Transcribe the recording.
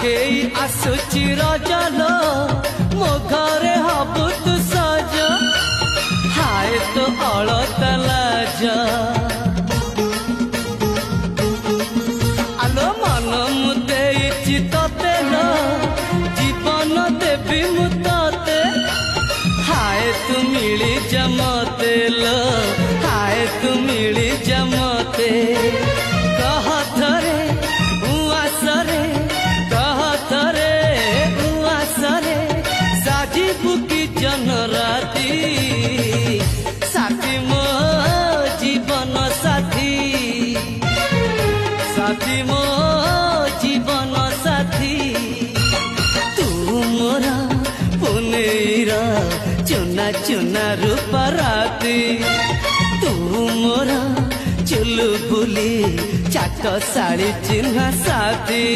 आगेई आसुची रजलो मो घरे हबु तू सज हाय तो अलता लाज आलो मन मु देइछि तते लो जीवन देवी मु तते हाय तू मिली जमते लो हाय तू मिली जमते कह थरे उआसरे कह थरे उआसरे साजी बुकी जन राती साथी मो जीवन साथी साथी मो जीवन साथी तू मोरा पुनेरा चुना चुना रूपा राती तू मोरा चुलु बुली चाक साड़ी चिन्हा साथी।